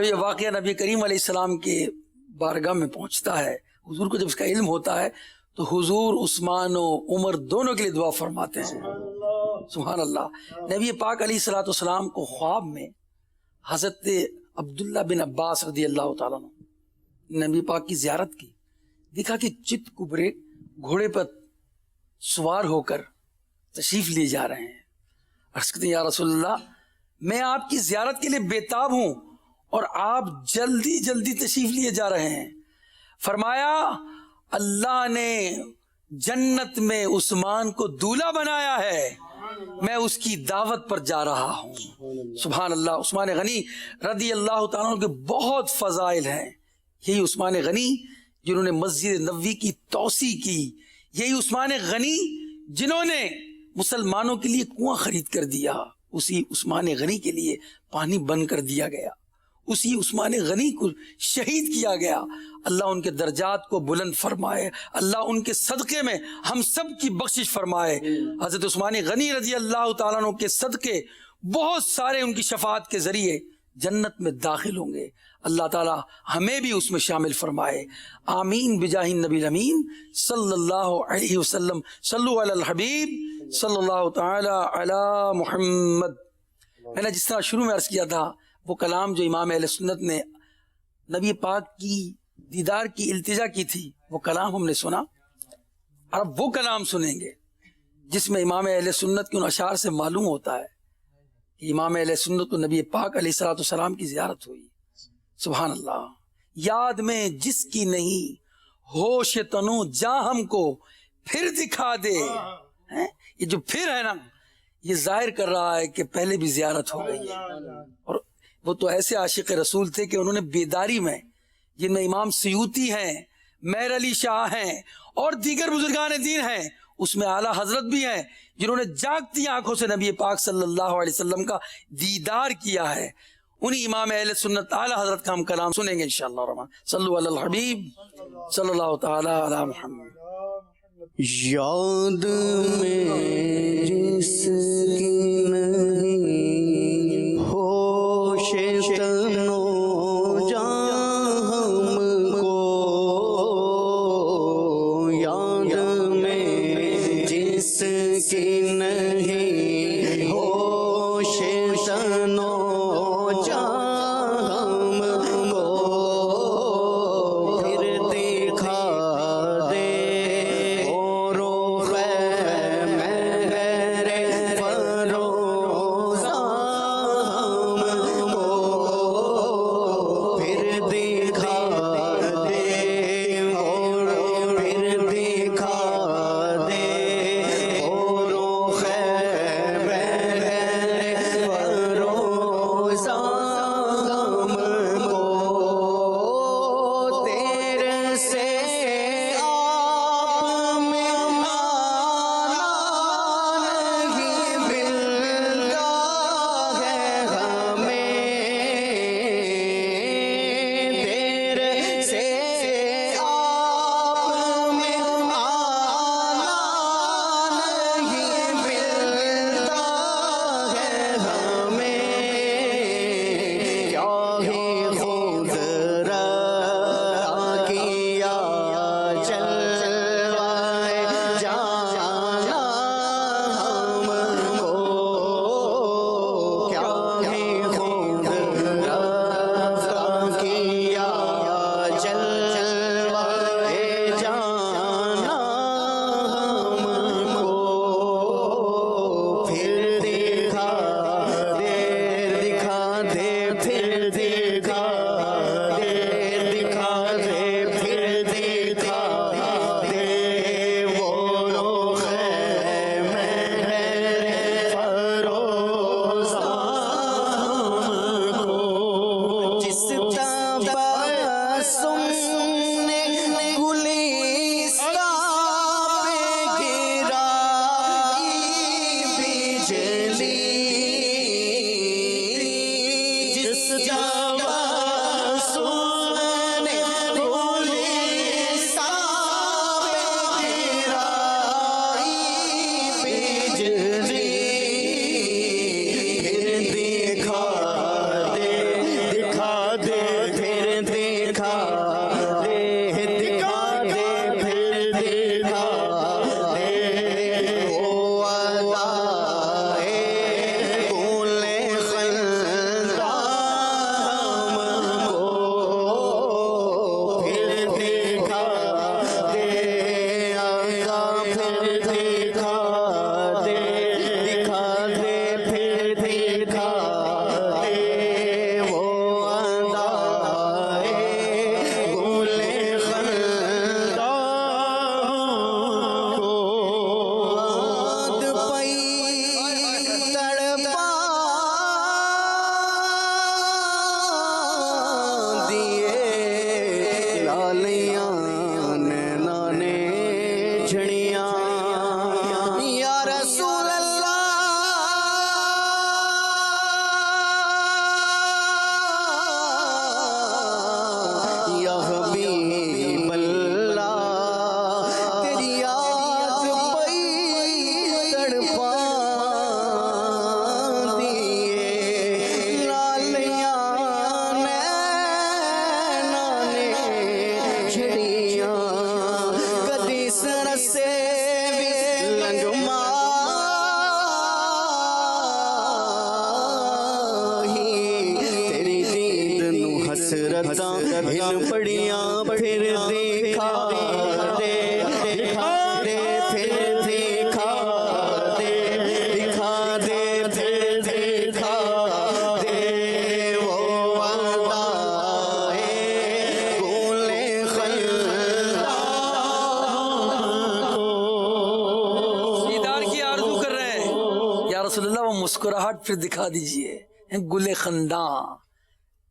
جب یہ واقعہ نبی کریم علیہ السلام کے بارگاہ میں پہنچتا ہے، حضور کو جب اس کا علم ہوتا ہے تو حضور عثمان و عمر دونوں کے لیے دعا فرماتے ہیں. سبحان اللہ. نبی پاک علیہ الصلوۃ والسلام کو خواب میں حضرت عبداللہ بن عباس رضی اللہ تعالیٰ عنہ نبی پاک کی زیارت کی. دیکھا کہ چت کبرے گھوڑے پر سوار ہو کر تشریف لیے جا رہے ہیں. عرض کرتے ہیں یا رسول اللہ میں آپ کی زیارت کے لیے بیتاب ہوں اور آپ جلدی جلدی تشریف لیے جا رہے ہیں. فرمایا اللہ نے جنت میں عثمان کو دولہا بنایا ہے، میں اس کی دعوت پر جا رہا ہوں. سبحان اللہ. عثمان غنی رضی اللہ تعالیٰ عنہ کے بہت فضائل ہیں. یہی عثمان غنی جنہوں نے مسجد نبوی کی توسیع کی، یہی عثمان غنی جنہوں نے مسلمانوں کے لیے کنواں خرید کر دیا، اسی عثمان غنی کے لیے پانی بند کر دیا گیا، اسی عثمان غنی کو شہید کیا گیا. اللہ ان کے درجات کو بلند فرمائے، اللہ ان کے صدقے میں ہم سب کی بخشش فرمائے. حضرت عثمان غنی رضی اللہ تعالیٰ عنہ کے صدقے بہت سارے ان کی شفاعت کے ذریعے جنت میں داخل ہوں گے. اللہ تعالیٰ ہمیں بھی اس میں شامل فرمائے. آمین بجاہ النبی الامین صلی اللہ علیہ وسلم. صلو علی الحبیب صلی اللہ تعالی علی محمد. میں نے جس طرح شروع میں عرض کیا تھا وہ کلام جو امام اہل سنت نے نبی پاک کی دیدار کی التجا کی تھی وہ کلام ہم نے سنا. اب وہ کلام سنیں گے جس میں امام اہل سنت کے ان اشعار سے معلوم ہوتا ہے کہ امام اہل سنت کو نبی پاک علیہ الصلوۃ والسلام کی زیارت ہوئی. سبحان اللہ. یاد میں جس کی نہیں ہوش تنو جاں ہم کو پھر دکھا دے. یہ جو پھر ہے نا یہ ظاہر کر رہا ہے کہ پہلے بھی زیارت ہو گئی ہے. اور وہ تو ایسے عاشق رسول تھے کہ انہوں نے بیداری میں، جن میں امام سیوطی ہیں، مہر علی شاہ ہیں اور دیگر بزرگان دین ہیں، اس میں اعلیٰ حضرت بھی ہیں جنہوں نے جاگتی آنکھوں سے نبی پاک صلی اللہ علیہ وسلم کا دیدار کیا ہے. انہی امام اہل سنت اعلیٰ حضرت کا ہم کلام سنیں گے انشاءاللہ الرحمن. صلو علی الحبیب صلی اللہ تعالی علی محمد. یاد میں جس کی نہیں ہوش تنو جاں ہم کو، یاد میں جس کی نہیں ہوش تنو جاں ہم کو، پھر دکھا دے حسرتاں ان بڑیاں پھر دکھا دے دکھا دے پھر دکھا دے دکھا دے پھر دکھا دے وہ وعدہ گل خنداں کو دیدار کی آرزو کر رہے ہیں یا رسول اللہ، وہ مسکراہٹ پھر دکھا دیجئے، گل خنداں،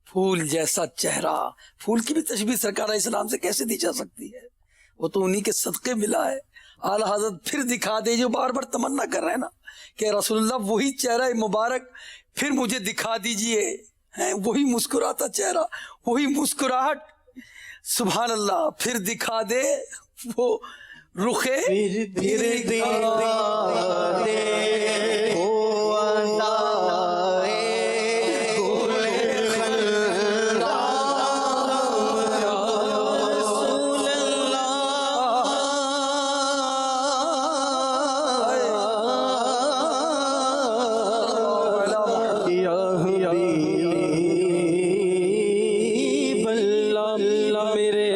پھول جیسا چہرہ۔ پھول کی بھی تشبیہ سرکار علیہ السلام سے کیسے دی جا سکتی ہے؟ وہ تو انہی کے صدقے ملا ہے۔ اعلی حضرت پھر دکھا دے، جو بار بار تمنا کر رہے ہیں نا کہ رسول اللہ وہی چہرہ مبارک پھر مجھے دکھا دیجئے، وہی مسکراتا چہرہ، وہی مسکراہٹ، سبحان اللہ، پھر دکھا دے وہ رخے پھر دکھا دے وہ وعدہ گل خنداں رسول اللہ یا حبیب اللہ میرے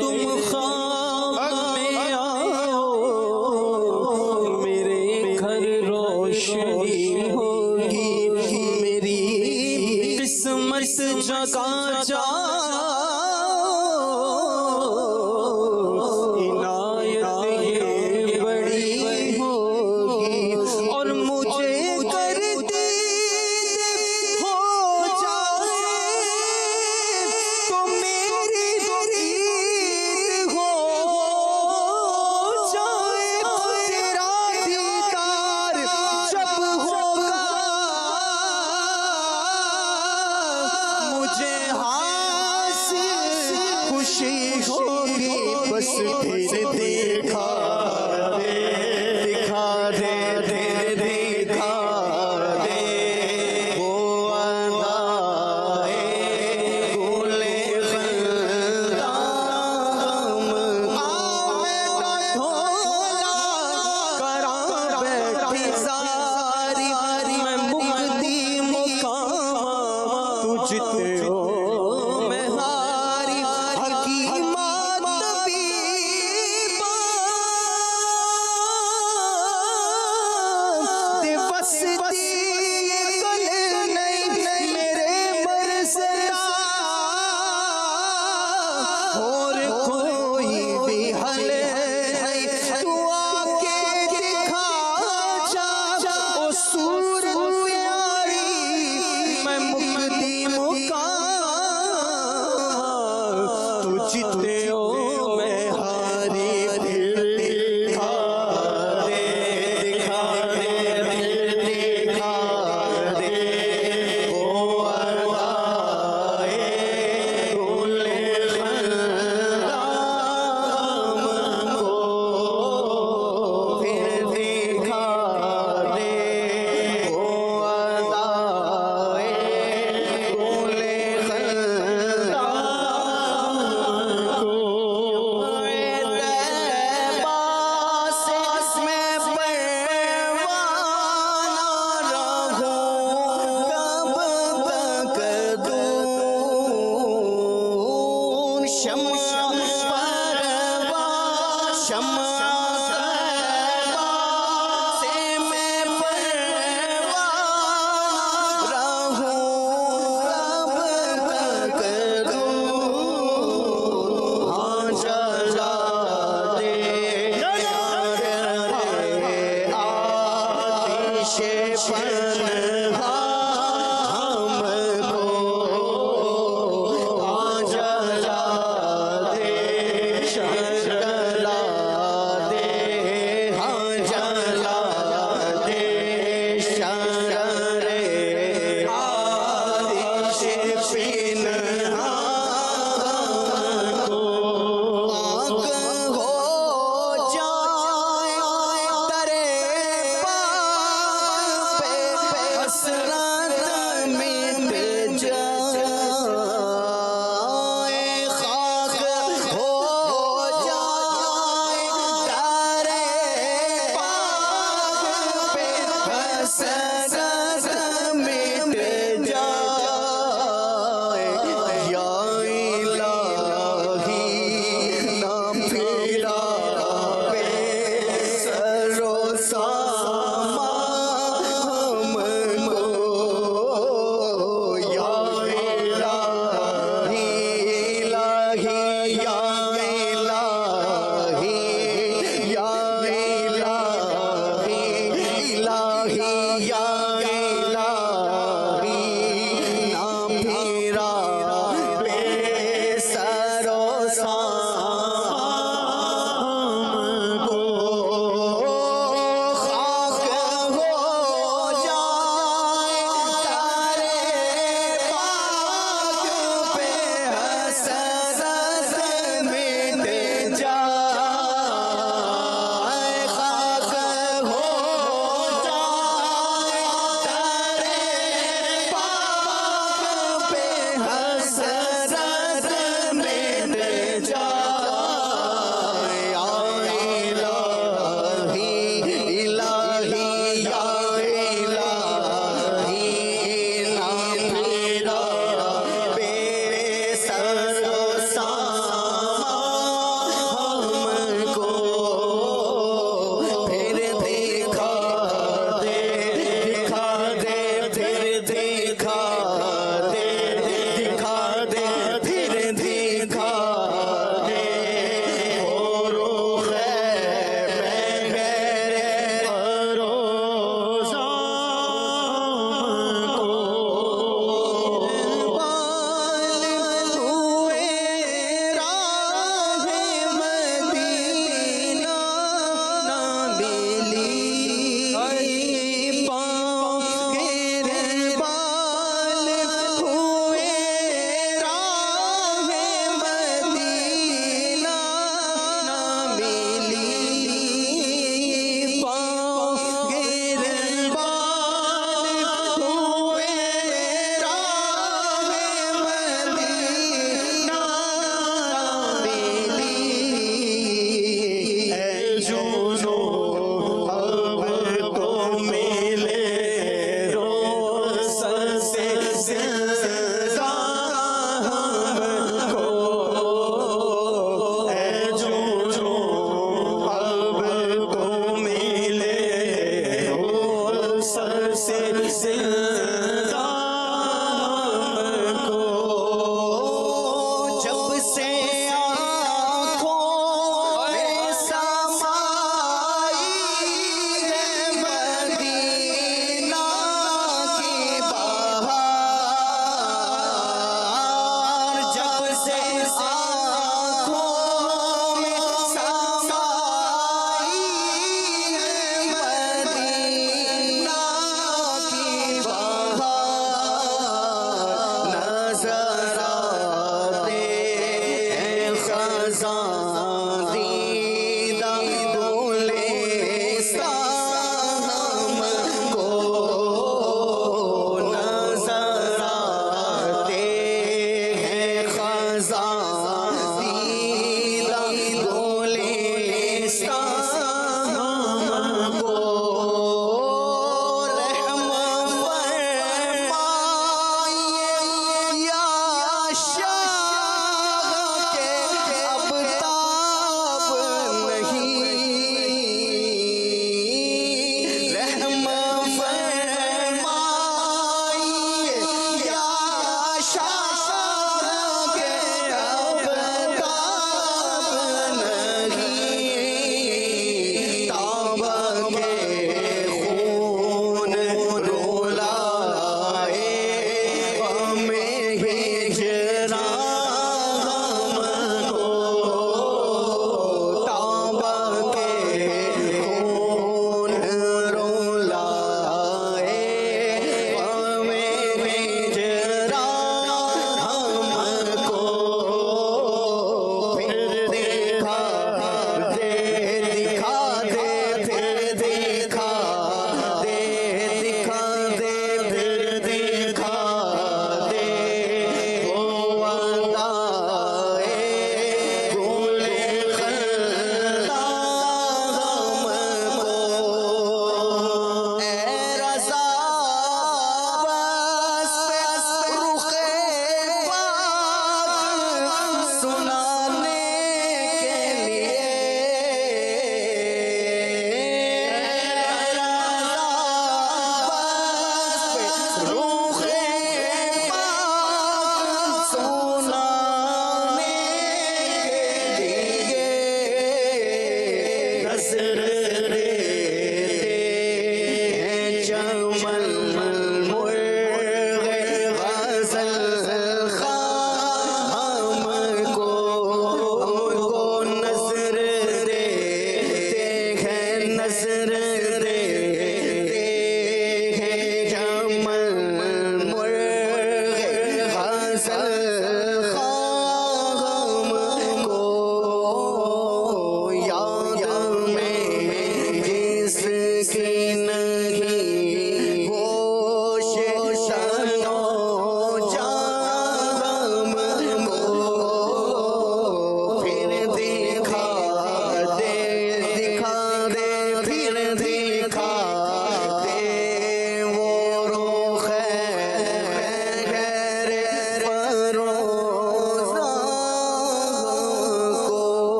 تم خواب میں آؤ، میرے گھر روشنی ہوگی، میری قسمت جگا جاؤ، عنایت یہ بڑی ہوگی، اور مجھے کرتی ہو جائے تو میری عید ہو جائے، تیرا دیدار جب ہوگا مجھے حاصل خوشی ہوگی، بس پھر دکھا دے دکھا دے دکھا دے وہ وعدہ گل خنداں میں ڈھولا کراں بیٹھی ساری، میں مکتی مقام تجھتے ہو میں ہاری، حکیمات طبیباں دے وسطی گل نہیں میرے مرسلا، اور کوئی بھی حل نہیں، تو آ کے دکھا جا او سور پیاری، میں مکتی مقام تو جیتے ہو میں ہاری، پھر دکھا دے دکھا دے پھر دکھا دے وہ وعدہ گل خنداں کو، پھر دکھا دے وہ وعدہ گل خنداں کو، طیبہ سے میں پروانہ رہوں کب تک دور، شمع پروان شمع طیبہ سے میں پروانہ رہوں کب تک دور، ہاں جلا دے آتش پنہاں ہم کو، ہاں جلا دکھا دے دکھا دے پھر دکھا دے رو خیر میں روزان کو بال ہوئے راہ مدینہ نہ ملی پاؤں گربال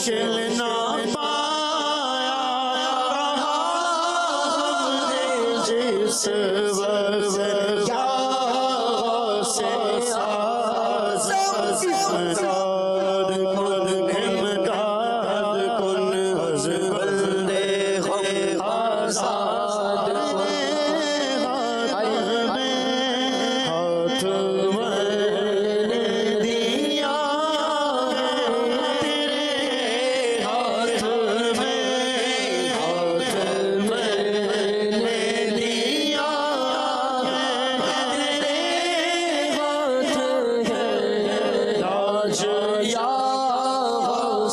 مشکل نہ پایا رہا ہم نے جس وقت کیا سے آزاد امداد کن از بندے ہم آزاد ہاتھ میں نے دیا تیرے ہاتھ میں نے دیا تیرے ہاتھ ہے راج یا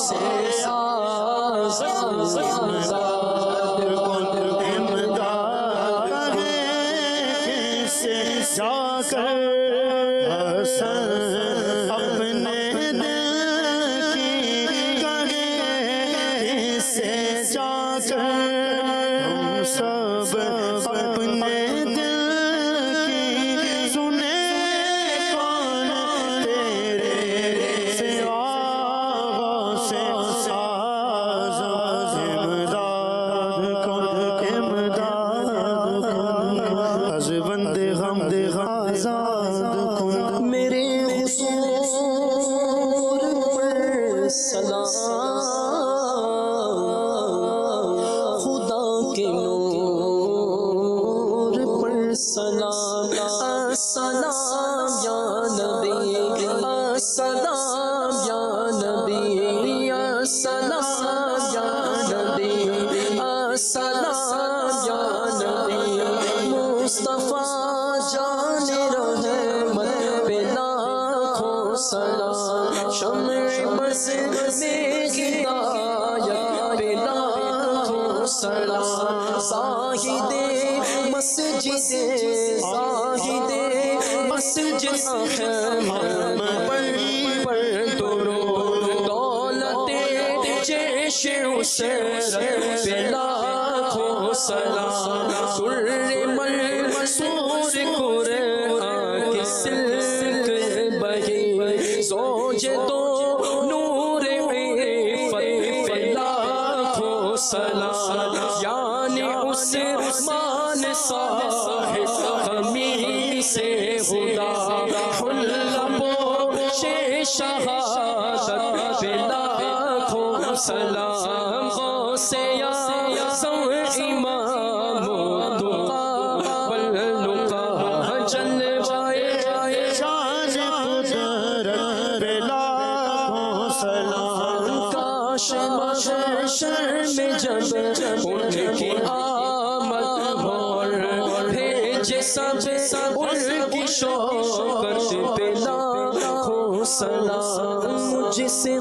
سے آزاد کن امداد سے جا کر حسن اپنے دل کی کرے سے جا کر ہم سب اپنے دل کی سنے کون تیرے سوا سے آزاد امداد کن از بندے غم دے آزاد کن میرے حضور پر سلام خدا کے نور پر سلام السلام یا نبی السلام یا نبی السلام یا نبی السلام یا نبی مصطفیٰ جان رحمت پہ لاکھوں سلام شمع بز میں ہدایت پہ لاکھوں سلام زاہد مسجد احمد پر درود دولت جیش اسرت پہ لاکھوں سلام سر منصور قرآن کی سلک بہی زوج تو نور عفت پہ لاکھوں سلام یعنی عثمان صاحب قمیص ہدا حلبوش شہادت پہ لاکھوں سلام غوث اعظم امام التقا واللقا جلوائے شان قدرت پہ لاکھوں سلام کاش محشر میں جب ان کی آمد اور بھیجے سب ان کی شوقت پہ لاکھوں سلام مجھ سے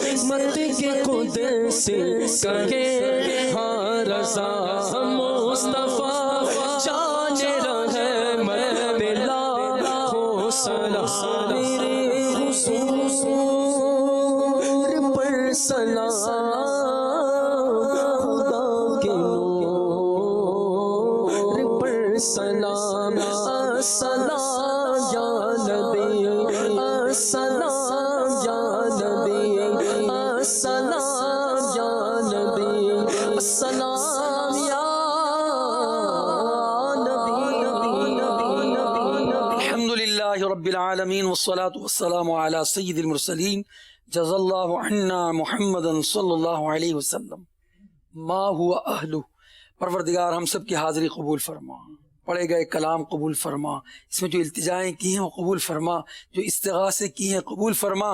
قسمت کے قدس کہے ہاں رضا مصطفیٰ جان رحمت پہ لاکھوں سلام میرے حضور پر سلام خدا کے نور پر سلام السلام یا نبی السلام یا نبی السلام یا نبی السلام یا نبی الحمدللہ رب العالمین والصلاة والسلام علی سید المرسلین جزا اللہ عنا محمدا صلی اللہ علیہ وسلم ما ہوا اہلہ. پروردگار ہم سب کی حاضری قبول فرما، پڑھے گئے کلام قبول فرما، اس میں جو التجائیں کی ہیں وہ قبول فرما، جو استغاثے کی ہیں قبول فرما،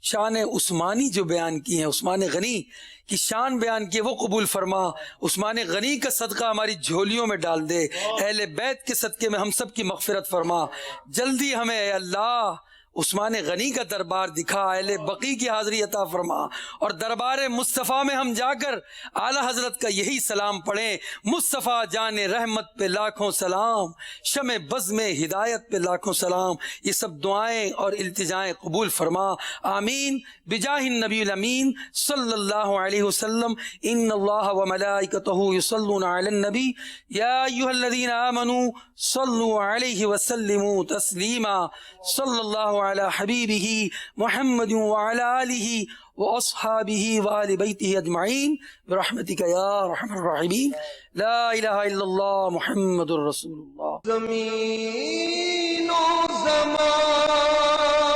شان عثمانی جو بیان کی ہیں، عثمان غنی کی شان بیان کی ہے وہ قبول فرما. عثمان غنی کا صدقہ ہماری جھولیوں میں ڈال دے، اہل بیت کے صدقے میں ہم سب کی مغفرت فرما. جلدی ہمیں اے اللہ عثمان غنی کا دربار دکھا، اہل بقی کی حاضری عطا فرما، اور دربار مصطفیٰ میں ہم جا کر اعلیٰ حضرت کا یہی سلام پڑھیں، مصطفیٰ جان رحمت پہ لاکھوں سلام، شمع بز میں ہدایت پہ لاکھوں سلام. یہ سب دعائیں اور التجائیں قبول فرما، آمین بجاہ النبی الامین صلی اللہ علیہ وسلم. ان اللہ وملائکتہ یصلون علی النبی یا ایھا الذین آمنوا صلوا علیہ وسلموا تسلیما. صلی اللہ علی حبیبہ محمد وعلی آلہ وأصحابه وآل بيته أجمعين برحمتك يا أرحم الراحمين. لا إله إلا الله محمد رسول الله. زمین و زمان